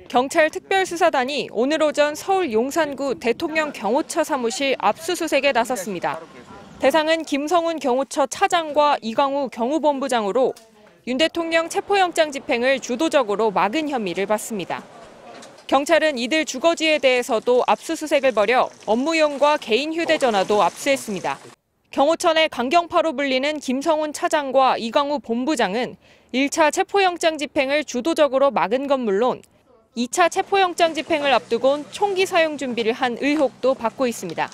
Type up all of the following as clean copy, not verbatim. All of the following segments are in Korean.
경찰 특별수사단이 오늘 오전 서울 용산구 대통령 경호처 사무실 압수수색에 나섰습니다. 대상은 김성훈 경호처 차장과 이광우 경호본부장으로 윤 대통령 체포영장 집행을 주도적으로 막은 혐의를 받습니다. 경찰은 이들 주거지에 대해서도 압수수색을 벌여 업무용과 개인 휴대전화도 압수했습니다. 경호처 내 강경파로 불리는 김성훈 차장과 이광우 본부장은 1차 체포영장 집행을 주도적으로 막은 건 물론 2차 체포영장 집행을 앞두곤 총기 사용 준비를 한 의혹도 받고 있습니다.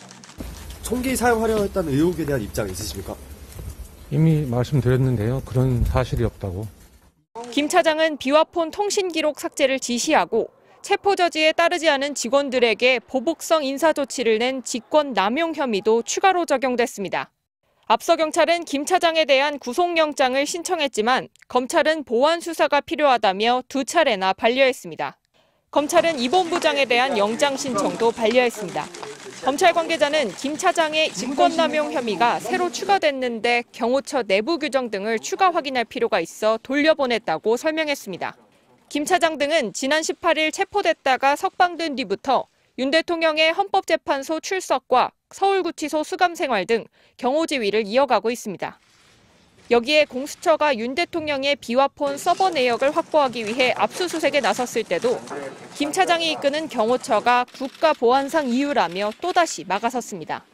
총기 사용하려 했다는 의혹에 대한 입장 있으십니까? 이미 말씀드렸는데요. 그런 사실이 없다고. 김 차장은 비화폰 통신 기록 삭제를 지시하고 체포 저지에 따르지 않은 직원들에게 보복성 인사조치를 낸 직권 남용 혐의도 추가로 적용됐습니다. 앞서 경찰은 김 차장에 대한 구속영장을 신청했지만 검찰은 보완 수사가 필요하다며 2차례나 반려했습니다. 검찰은 이 본부장에 대한 영장 신청도 반려했습니다. 검찰 관계자는 김 차장의 직권남용 혐의가 새로 추가됐는데 경호처 내부 규정 등을 추가 확인할 필요가 있어 돌려보냈다고 설명했습니다. 김 차장 등은 지난 18일 체포됐다가 석방된 뒤부터 윤 대통령의 헌법재판소 출석과 서울구치소 수감 생활 등 경호지휘를 이어가고 있습니다. 여기에 공수처가 윤 대통령의 비화폰 서버 내역을 확보하기 위해 압수수색에 나섰을 때도 김 차장이 이끄는 경호처가 국가보안상 이유라며 또다시 막아섰습니다.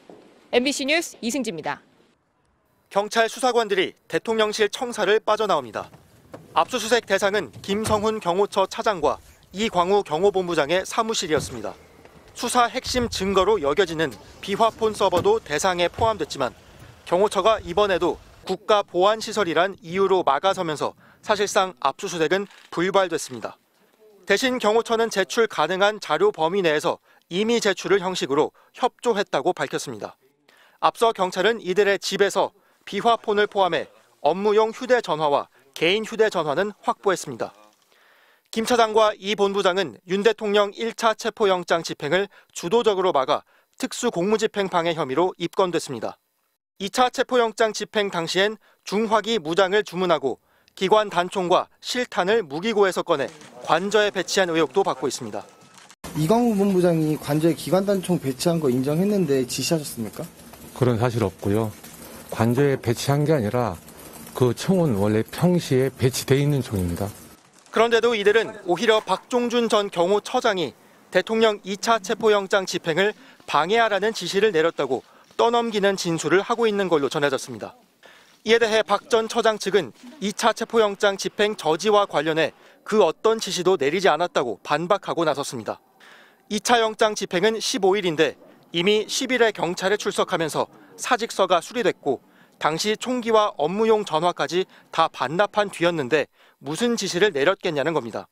MBC 뉴스 이승지입니다. 경찰 수사관들이 대통령실 청사를 빠져나옵니다. 압수수색 대상은 김성훈 경호처 차장과 이광우 경호본부장의 사무실이었습니다. 수사 핵심 증거로 여겨지는 비화폰 서버도 대상에 포함됐지만 경호처가 이번에도 국가보안시설이란 이유로 막아서면서 사실상 압수수색은 불발됐습니다. 대신 경호처는 제출 가능한 자료 범위 내에서 임의 제출을 형식으로 협조했다고 밝혔습니다. 앞서 경찰은 이들의 집에서 비화폰을 포함해 업무용 휴대전화와 개인 휴대전화는 확보했습니다. 김 차장과 이 본부장은 윤 대통령 1차 체포영장 집행을 주도적으로 막아 특수공무집행 방해 혐의로 입건됐습니다. 2차 체포영장 집행 당시엔 중화기 무장을 주문하고 기관 단총과 실탄을 무기고에서 꺼내 관저에 배치한 의혹도 받고 있습니다. 이광우 본부장이 관저에 기관 단총 배치한 거 인정했는데 지시하셨습니까? 그런 사실 없고요. 관저에 배치한 게 아니라 그 총은 원래 평시에 배치돼 있는 총입니다. 그런데도 이들은 오히려 박종준 전 경호처장이 대통령 2차 체포영장 집행을 방해하라는 지시를 내렸다고 떠넘기는 진술을 하고 있는 걸로 전해졌습니다. 이에 대해 박 전 처장 측은 2차 체포영장 집행 저지와 관련해 그 어떤 지시도 내리지 않았다고 반박하고 나섰습니다. 2차 영장 집행은 15일인데 이미 10일에 경찰에 출석하면서 사직서가 수리됐고 당시 총기와 업무용 전화까지 다 반납한 뒤였는데 무슨 지시를 내렸겠냐는 겁니다.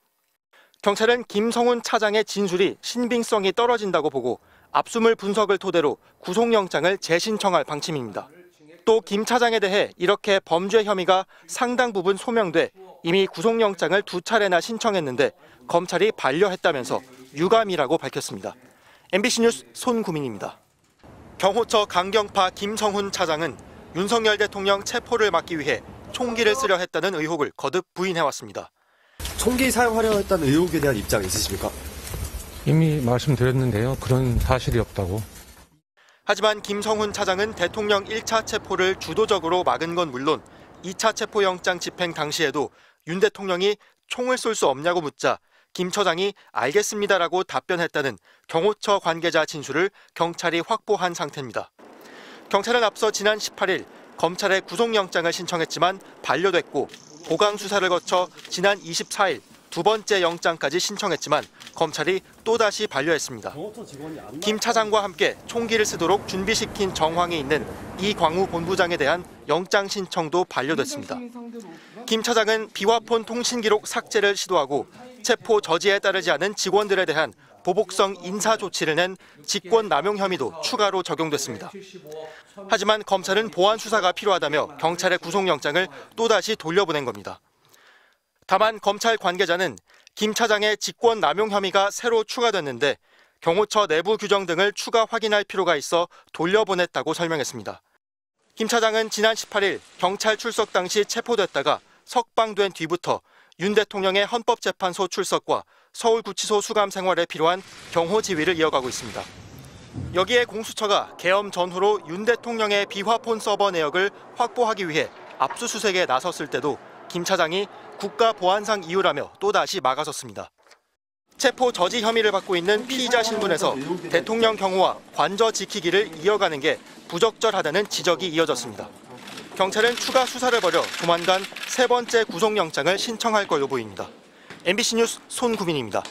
경찰은 김성훈 차장의 진술이 신빙성이 떨어진다고 보고 압수물 분석을 토대로 구속영장을 재신청할 방침입니다. 또 김 차장에 대해 이렇게 범죄 혐의가 상당 부분 소명돼 이미 구속영장을 2차례나 신청했는데 검찰이 반려했다면서 유감이라고 밝혔습니다. MBC 뉴스 손구민입니다. 경호처 강경파 김성훈 차장은 윤석열 대통령 체포를 막기 위해 총기를 쓰려 했다는 의혹을 거듭 부인해왔습니다. 총기 사용하려 했다는 의혹에 대한 입장 있으십니까? 이미 말씀드렸는데요. 그런 사실이 없다고. 하지만 김성훈 차장은 대통령 1차 체포를 주도적으로 막은 건 물론 2차 체포영장 집행 당시에도 윤 대통령이 총을 쏠 수 없냐고 묻자 김 처장이 알겠습니다라고 답변했다는 경호처 관계자 진술을 경찰이 확보한 상태입니다. 경찰은 앞서 지난 18일 검찰에 구속영장을 신청했지만 반려됐고 보강 수사를 거쳐 지난 24일 두 번째 영장까지 신청했지만 검찰이 또다시 반려했습니다. 김 차장과 함께 총기를 쓰도록 준비시킨 정황이 있는 이광우 본부장에 대한 영장 신청도 반려됐습니다. 김 차장은 비화폰 통신 기록 삭제를 시도하고 체포 저지에 따르지 않은 직원들에 대한 보복성 인사 조치를 낸 직권 남용 혐의도 추가로 적용됐습니다. 하지만 검찰은 보완 수사가 필요하다며 경찰의 구속영장을 또다시 돌려보낸 겁니다. 다만 검찰 관계자는 김 차장의 직권 남용 혐의가 새로 추가됐는데 경호처 내부 규정 등을 추가 확인할 필요가 있어 돌려보냈다고 설명했습니다. 김 차장은 지난 18일 경찰 출석 당시 체포됐다가 석방된 뒤부터 윤 대통령의 헌법재판소 출석과 서울구치소 수감 생활에 필요한 경호 지휘를 이어가고 있습니다. 여기에 공수처가 계엄 전후로 윤 대통령의 비화폰 서버 내역을 확보하기 위해 압수수색에 나섰을 때도 김 차장이 국가보안상 이유라며 또다시 막아섰습니다. 체포 저지 혐의를 받고 있는 피의자 신분에서 대통령 경호와 관저 지키기를 이어가는 게 부적절하다는 지적이 이어졌습니다. 경찰은 추가 수사를 벌여 조만간 세 번째 구속영장을 신청할 걸로 보입니다. MBC 뉴스 손구민입니다.